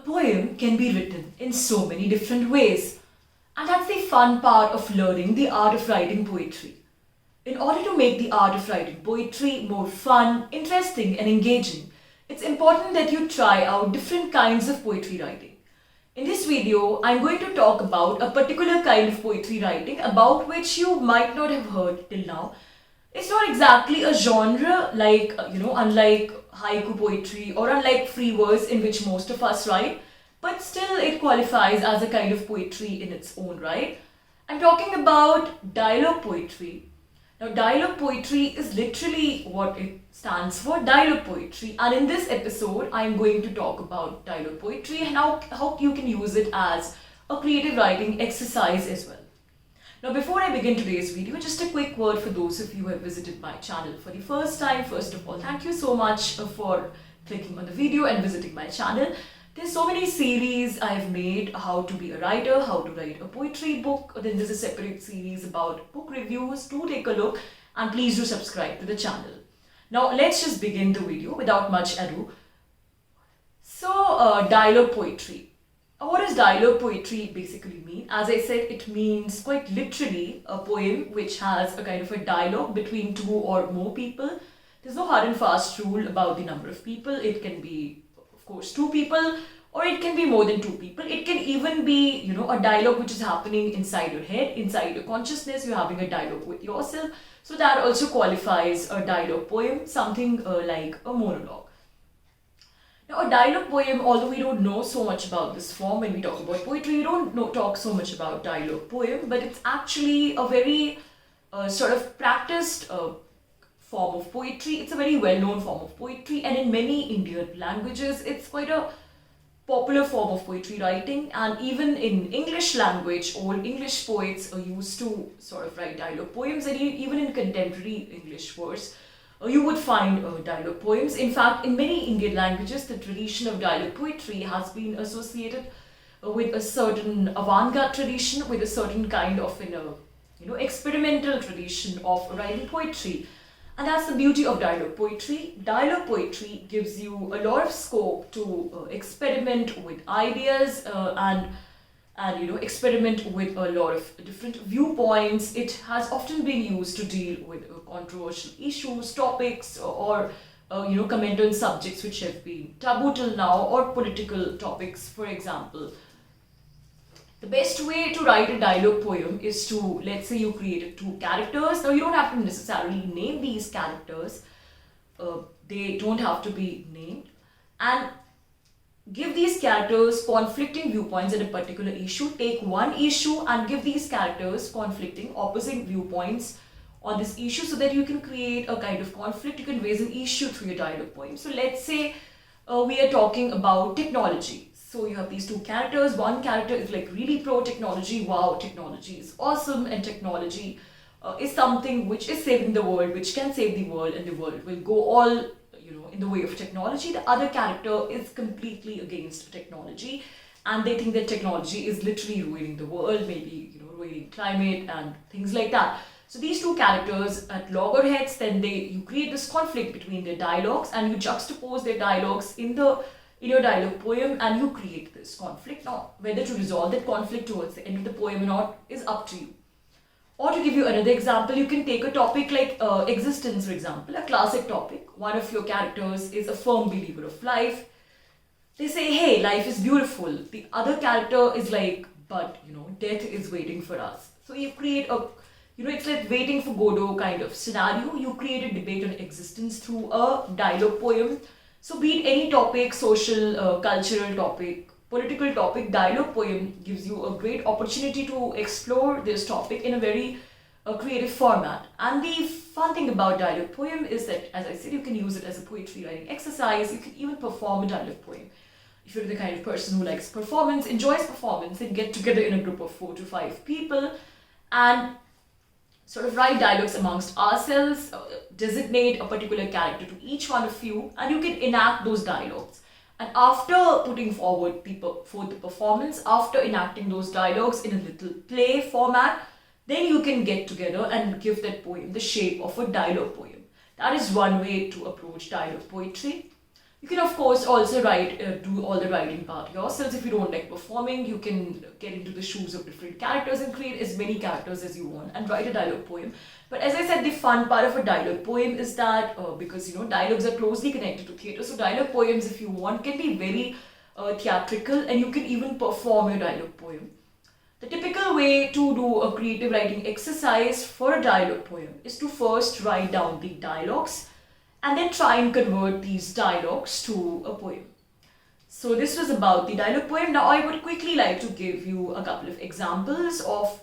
poem can be written in so many different ways. And that's the fun part of learning the art of writing poetry. In order to make the art of writing poetry more fun, interesting, and engaging, it's important that you try out different kinds of poetry writing. In this video, I'm going to talk about a particular kind of poetry writing about which you might not have heard till now. It's not exactly a genre like, unlike haiku poetry or unlike free verse in which most of us write, but still it qualifies as a kind of poetry in its own right. I'm talking about dialogue poetry. Now, dialogue poetry is literally what it stands for, dialogue poetry. And in this episode, I'm going to talk about dialogue poetry and how you can use it as a creative writing exercise as well. Now, before I begin today's video, just a quick word for those of you who have visited my channel for the first time. First of all, thank you so much for clicking on the video and visiting my channel. There's so many series I've made, how to be a writer, how to write a poetry book. Then there's a separate series about book reviews. Do take a look and please do subscribe to the channel. Now let's just begin the video without much ado. So dialogue poetry. What does dialogue poetry basically mean? As I said, it means quite literally a poem which has a kind of a dialogue between two or more people. There's no hard and fast rule about the number of people. It can be of course, two people, or it can be more than two people. It can even be, a dialogue which is happening inside your head, inside your consciousness. You're having a dialogue with yourself. So that also qualifies a dialogue poem, something like a monologue. Now, a dialogue poem, although we don't know so much about this form when we talk about poetry, we don't talk so much about dialogue poem, but it's actually a very sort of practiced form of poetry. It's a very well-known form of poetry, and in many Indian languages it's quite a popular form of poetry writing. And even in English language, old English poets are used to sort of write dialogue poems, and even in contemporary English verse you would find dialogue poems. In fact, in many Indian languages the tradition of dialogue poetry has been associated with a certain avant-garde tradition, with a certain kind of experimental tradition of writing poetry. And that's the beauty of dialogue poetry. Dialogue poetry gives you a lot of scope to experiment with ideas and experiment with a lot of different viewpoints. It has often been used to deal with controversial issues, topics, or comment on subjects which have been taboo till now, or political topics, for example. The best way to write a dialogue poem is to, let's say you created two characters. Now you don't have to necessarily name these characters. They don't have to be named. And give these characters conflicting viewpoints on a particular issue. Take one issue and give these characters conflicting, opposite viewpoints on this issue so that you can create a kind of conflict. You can raise an issue through your dialogue poem. So let's say we are talking about technology. So you have these two characters. One character is like really pro-technology. Wow, technology is awesome, and technology is something which is saving the world, which can save the world, and the world will go all, in the way of technology. The other character is completely against technology, and they think that technology is literally ruining the world, maybe, ruining climate and things like that. So these two characters at loggerheads, then you create this conflict between their dialogues, and you juxtapose their dialogues in your dialogue poem, and you create this conflict. Now, whether to resolve that conflict towards the end of the poem or not is up to you. Or to give you another example, you can take a topic like existence, for example, a classic topic. One of your characters is a firm believer of life. They say, hey, life is beautiful. The other character is like, but, death is waiting for us. So you create it's like waiting for Godot kind of scenario. You create a debate on existence through a dialogue poem. So be it any topic, social, cultural topic, political topic, dialogue poem gives you a great opportunity to explore this topic in a very creative format. And the fun thing about dialogue poem is that, as I said, you can use it as a poetry writing exercise. You can even perform a dialogue poem. If you're the kind of person who likes performance, enjoys performance, then get together in a group of 4 to 5 people and sort of write dialogues amongst ourselves, designate a particular character to each one of you, and you can enact those dialogues. And after putting forward for the performance, after enacting those dialogues in a little play format, then you can get together and give that poem the shape of a dialogue poem. That is one way to approach dialogue poetry. You can, of course, also do all the writing part yourselves. If you don't like performing, you can get into the shoes of different characters and create as many characters as you want and write a dialogue poem. But as I said, the fun part of a dialogue poem is that because dialogues are closely connected to theatre, so dialogue poems, if you want, can be very theatrical, and you can even perform your dialogue poem. The typical way to do a creative writing exercise for a dialogue poem is to first write down the dialogues and then try and convert these dialogues to a poem. So this was about the dialogue poem. Now I would quickly like to give you a couple of examples of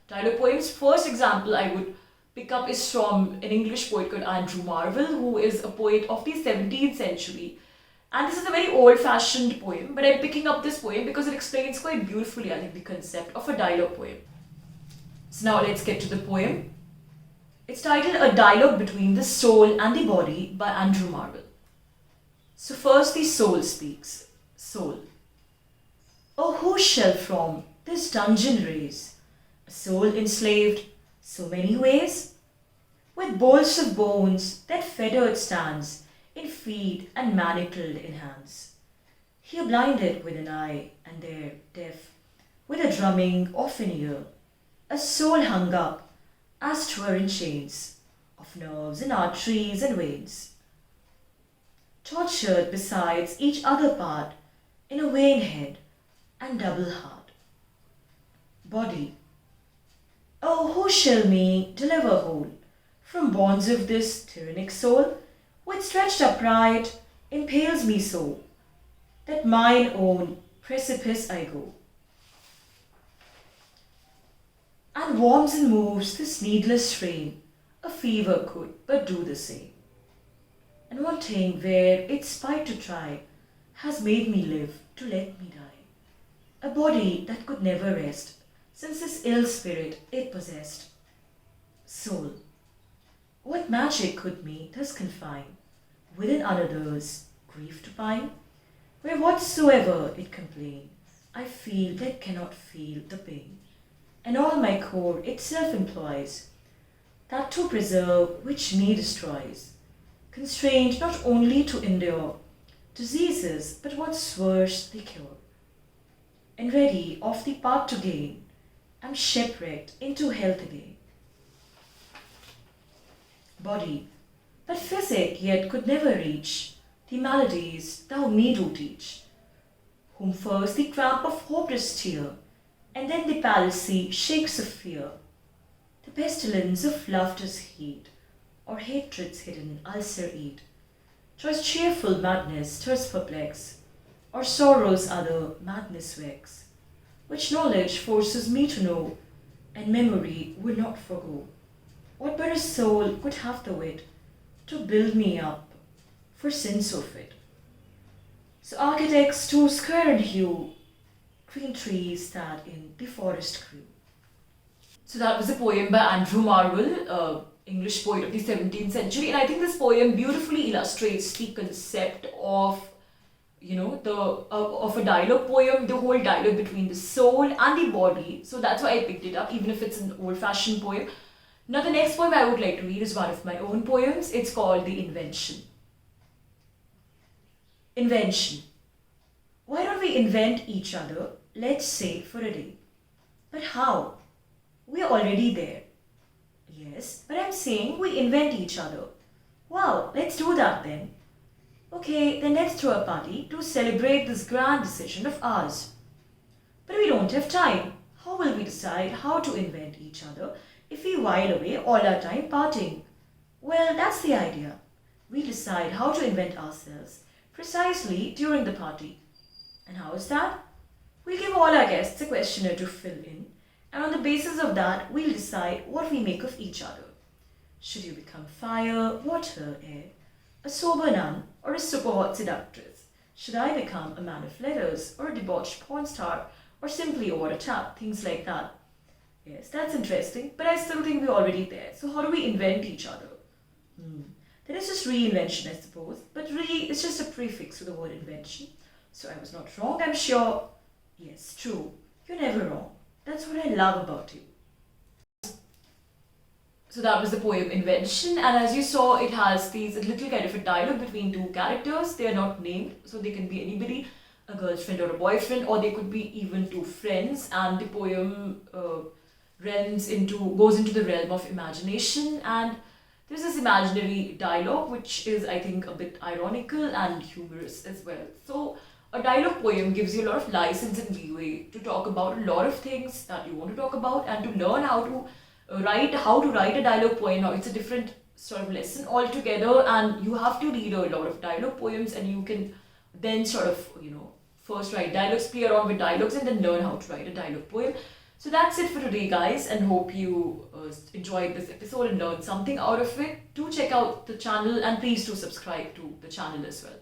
dialogue poems. First example I would pick up is from an English poet called Andrew Marvell, who is a poet of the 17th century. And this is a very old-fashioned poem, but I'm picking up this poem because it explains quite beautifully, I think, the concept of a dialogue poem. So now let's get to the poem. It's titled A Dialogue Between the Soul and the Body by Andrew Marvell. So first the soul speaks. Soul. Oh, who shall from this dungeon raise a soul enslaved so many ways? With bolts of bones that fettered stands in feet and manacled in hands. Here blinded with an eye and there deaf with a drumming of an ear. A soul hung up as 'twere in chains of nerves and arteries and veins, tortured besides each other part in a vain head and double heart. Body. Oh, who shall me deliver whole from bonds of this tyrannic soul, which stretched upright impales me so, that mine own precipice I go, and warms and moves this needless frame, a fever could but do the same. And wanting where its spite to try, has made me live to let me die. A body that could never rest, since this ill spirit it possessed. Soul. What magic could me thus confine, within another's grief to pine? Where whatsoever it complain, I feel that cannot feel the pain. And all my core itself employs, that to preserve which me destroys, constrained not only to endure diseases, but what's worse they cure. And ready of the part to gain, am shipwrecked into health again. Body, that physic yet could never reach the maladies thou me do teach, whom first the cramp of hope does steer, and then the palsy shakes of fear, the pestilence of love does heat, or hatred's hidden ulcer eat, choice cheerful madness stirs perplex, or sorrow's other madness vex, which knowledge forces me to know, and memory will not forego. What but a soul could have the wit to build me up for sin so fit? So architects to square and hew green trees that in the forest grew. So that was a poem by Andrew Marvell, English poet of the 17th century, and I think this poem beautifully illustrates the concept of of a dialogue poem, the whole dialogue between the soul and the body. So that's why I picked it up, even if it's an old-fashioned poem. Now the next poem I would like to read is one of my own poems. It's called The Invention. Invention. Why don't we invent each other, let's say, for a day? But how? We're already there. Yes, but I'm saying we invent each other. Wow, let's do that then. Okay, then let's throw a party to celebrate this grand decision of ours. But we don't have time. How will we decide how to invent each other if we while away all our time partying? Well, that's the idea. We decide how to invent ourselves precisely during the party. And how is that? We'll give all our guests a questionnaire to fill in, and on the basis of that, we'll decide what we make of each other. Should you become fire, water, air, a sober nun, or a super hot seductress? Should I become a man of letters, or a debauched porn star, or simply a water tap? Things like that. Yes, that's interesting, but I still think we're already there. So how do we invent each other? Then it's just reinvention, I suppose. But re is just a prefix to the word invention. So I was not wrong, I'm sure. Yes, true. You're never wrong. That's what I love about you. So that was the poem Invention, and as you saw, it has these little kind of a dialogue between two characters. They are not named, so they can be anybody, a girlfriend or a boyfriend, or they could be even two friends. And the poem goes into the realm of imagination, and there's this imaginary dialogue which is, I think, a bit ironical and humorous as well. So a dialogue poem gives you a lot of license and leeway to talk about a lot of things that you want to talk about, and to learn how to write a dialogue poem. Now it's a different sort of lesson altogether, and you have to read a lot of dialogue poems, and you can then sort of, first write dialogues, play around with dialogues, and then learn how to write a dialogue poem. So that's it for today, guys, and hope you enjoyed this episode and learned something out of it. Do check out the channel, and please do subscribe to the channel as well.